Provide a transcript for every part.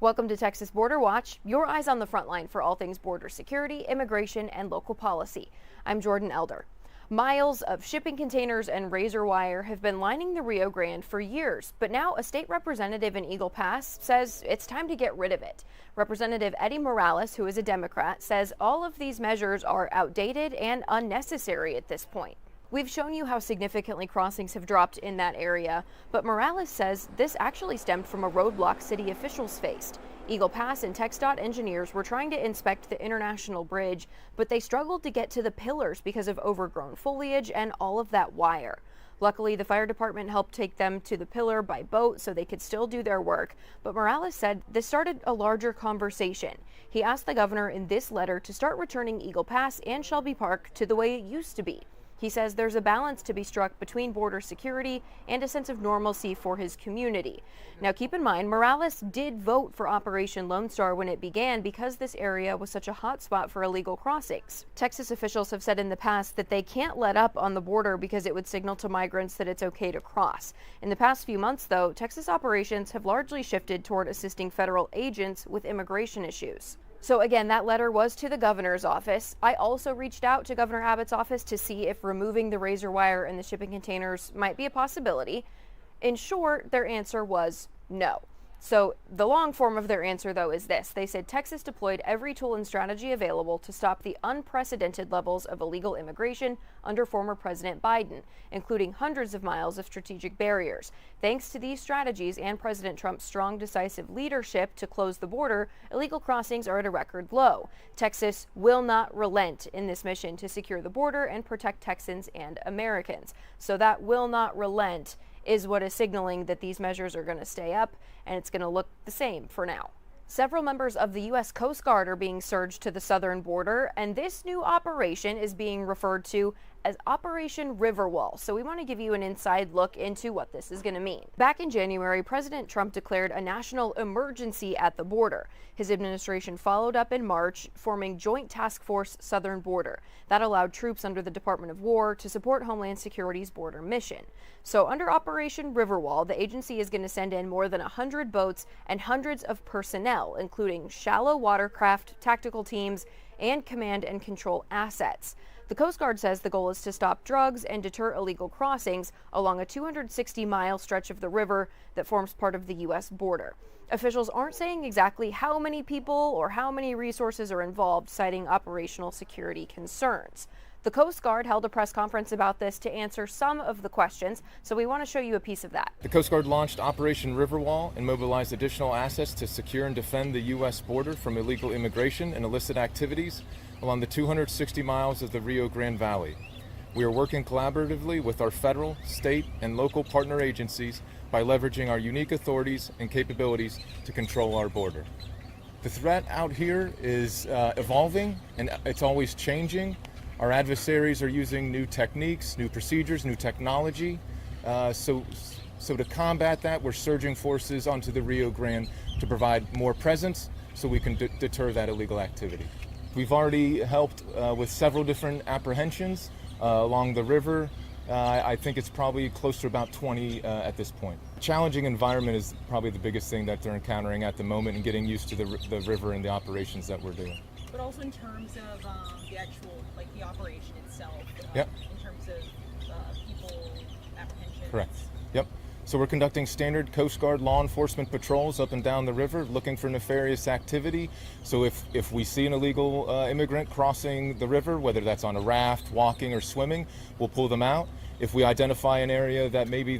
Welcome to Texas Border Watch, your eyes on the front line for all things border security, immigration, and local policy. I'm Jordan Elder. Miles of shipping containers and razor wire have been lining the Rio Grande for years, but now a state representative in Eagle Pass says it's time to get rid of it. Representative Eddie Morales, who is a Democrat, says all of these measures are outdated and unnecessary at this point. We've shown you how significantly crossings have dropped in that area, but Morales says this actually stemmed from a roadblock city officials faced. Eagle Pass and TxDOT engineers were trying to inspect the international bridge, but they struggled to get to the pillars because of overgrown foliage and all of that wire. Luckily, the fire department helped take them to the pillar by boat so they could still do their work, but Morales said this started a larger conversation. He asked the governor in this letter to start returning Eagle Pass and Shelby Park to the way it used to be. He says there's a balance to be struck between border security and a sense of normalcy for his community. Now keep in mind, Morales did vote for Operation Lone Star when it began because this area was such a hot spot for illegal crossings. Texas officials have said in the past that they can't let up on the border because it would signal to migrants that it's okay to cross. In the past few months, though, Texas operations have largely shifted toward assisting federal agents with immigration issues. So again, that letter was to the governor's office. I also reached out to Governor Abbott's office to see if removing the razor wire and the shipping containers might be a possibility. In short, their answer was no. So the long form of their answer, though, is this. They said Texas deployed every tool and strategy available to stop the unprecedented levels of illegal immigration under former President Biden, including hundreds of miles of strategic barriers. Thanks to these strategies and President Trump's strong, decisive leadership to close the border, illegal crossings are at a record low. Texas will not relent in this mission to secure the border and protect Texans and Americans. So that will not relent is what is signaling that these measures are going to stay up, and it's going to look the same for now. Several members of the U.S. Coast Guard are being surged to the southern border, and this new operation is being referred to as Operation Riverwall. So we want to give you an inside look into what this is going to mean. Back in January, President Trump declared a national emergency at the border. His administration followed up in March, forming Joint Task Force Southern Border. That allowed troops under the Department of War to support Homeland Security's border mission. So under Operation Riverwall, the agency is going to send in more than 100 boats and hundreds of personnel, including shallow watercraft, tactical teams, and command and control assets. The Coast Guard says the goal is to stop drugs and deter illegal crossings along a 260-mile stretch of the river that forms part of the U.S. border. Officials aren't saying exactly how many people or how many resources are involved, citing operational security concerns. The Coast Guard held a press conference about this to answer some of the questions, so we want to show you a piece of that. The Coast Guard launched Operation Riverwall and mobilized additional assets to secure and defend the U.S. border from illegal immigration and illicit activities along the 260 miles of the Rio Grande Valley. We are working collaboratively with our federal, state, and local partner agencies by leveraging our unique authorities and capabilities to control our border. The threat out here is evolving, and it's always changing. Our adversaries are using new techniques, new procedures, new technology. So to combat that, we're surging forces onto the Rio Grande to provide more presence so we can deter that illegal activity. We've already helped with several different apprehensions along the river. I think it's probably close to about 20 at this point. Challenging environment is probably the biggest thing that they're encountering at the moment, and getting used to the river and the operations that we're doing. But also in terms of the actual, like the operation itself, yep. In terms of people apprehension. Correct. Yep. So we're conducting standard Coast Guard law enforcement patrols up and down the river, looking for nefarious activity. So if we see an illegal immigrant crossing the river, whether that's on a raft, walking, or swimming, we'll pull them out. If we identify an area that maybe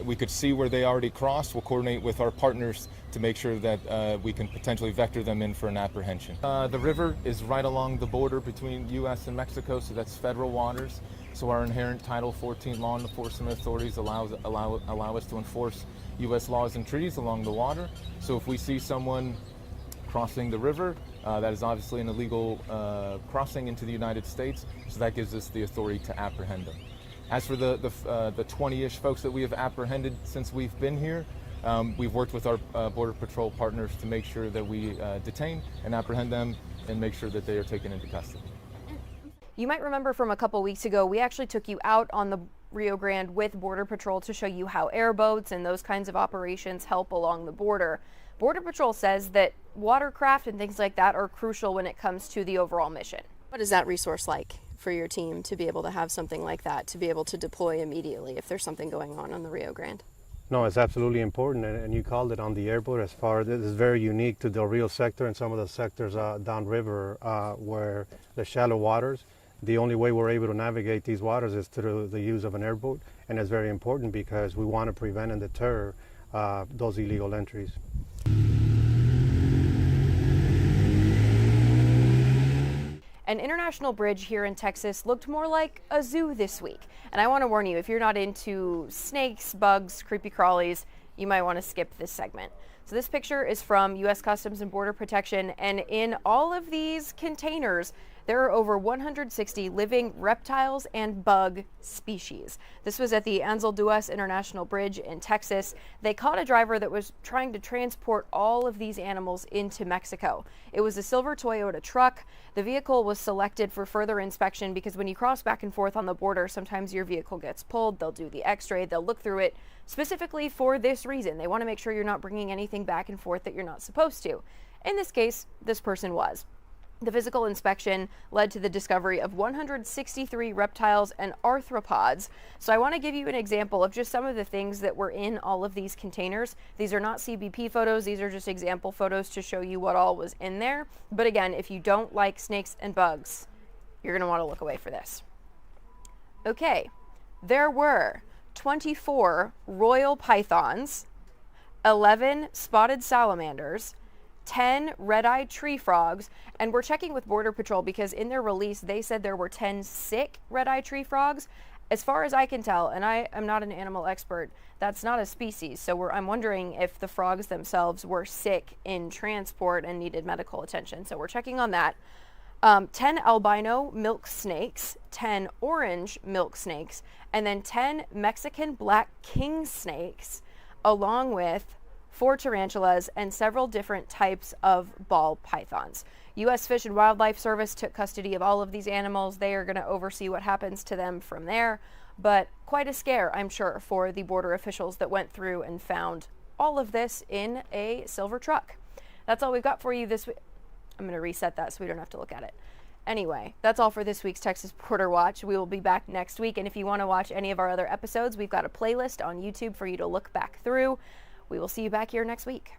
we could see where they already crossed, we'll coordinate with our partners to make sure that we can potentially vector them in for an apprehension. The river is right along the border between U.S. and Mexico, so that's federal waters. So our inherent Title 14 law enforcement authorities allow us to enforce U.S. laws and treaties along the water. So if we see someone crossing the river, that is obviously an illegal crossing into the United States, so that gives us the authority to apprehend them. As for the 20-ish folks that we have apprehended since we've been here, we've worked with our Border Patrol partners to make sure that we detain and apprehend them and make sure that they are taken into custody. You might remember from a couple weeks ago, we actually took you out on the Rio Grande with Border Patrol to show you how airboats and those kinds of operations help along the border. Border Patrol says that watercraft and things like that are crucial when it comes to the overall mission. What is that resource like for your team to be able to have something like that, to be able to deploy immediately if there's something going on the Rio Grande? No, it's absolutely important, and you called it on the airboat. As far as this is very unique to Del Rio sector and some of the sectors downriver where the shallow waters. The only way we're able to navigate these waters is through the use of an airboat, and it's very important because we want to prevent and deter those illegal entries. An international bridge here in Texas looked more like a zoo this week. And I want to warn you, if you're not into snakes, bugs, creepy crawlies, you might want to skip this segment. So this picture is from U.S. Customs and Border Protection, and in all of these containers, there are over 160 living reptiles and bug species. This was at the Ansel Duas International Bridge in Texas. They caught a driver that was trying to transport all of these animals into Mexico. It was a silver Toyota truck. The vehicle was selected for further inspection because when you cross back and forth on the border, sometimes your vehicle gets pulled. They'll do the x-ray, they'll look through it specifically for this reason. They want to make sure you're not bringing anything back and forth that you're not supposed to. In this case, this person was. The physical inspection led to the discovery of 163 reptiles and arthropods. So I want to give you an example of just some of the things that were in all of these containers. These are not CBP photos. These are just example photos to show you what all was in there. But again, if you don't like snakes and bugs, you're going to want to look away for this. Okay, there were 24 royal pythons, 11 spotted salamanders, 10 red-eyed tree frogs, and we're checking with Border Patrol because in their release they said there were 10 sick red-eyed tree frogs. As far as I can tell, and I am not an animal expert, that's not a species, so I'm wondering if the frogs themselves were sick in transport and needed medical attention, so we're checking on that. 10 albino milk snakes, 10 orange milk snakes, and then 10 Mexican black king snakes, along with 4 tarantulas, and several different types of ball pythons. U.S. Fish and Wildlife Service took custody of all of these animals. They are going to oversee what happens to them from there. But quite a scare, I'm sure, for the border officials that went through and found all of this in a silver truck. That's all we've got for you this week. I'm going to reset that so we don't have to look at it. Anyway, that's all for this week's Texas Border Watch. We will be back next week, and if you want to watch any of our other episodes, we've got a playlist on YouTube for you to look back through. We will see you back here next week.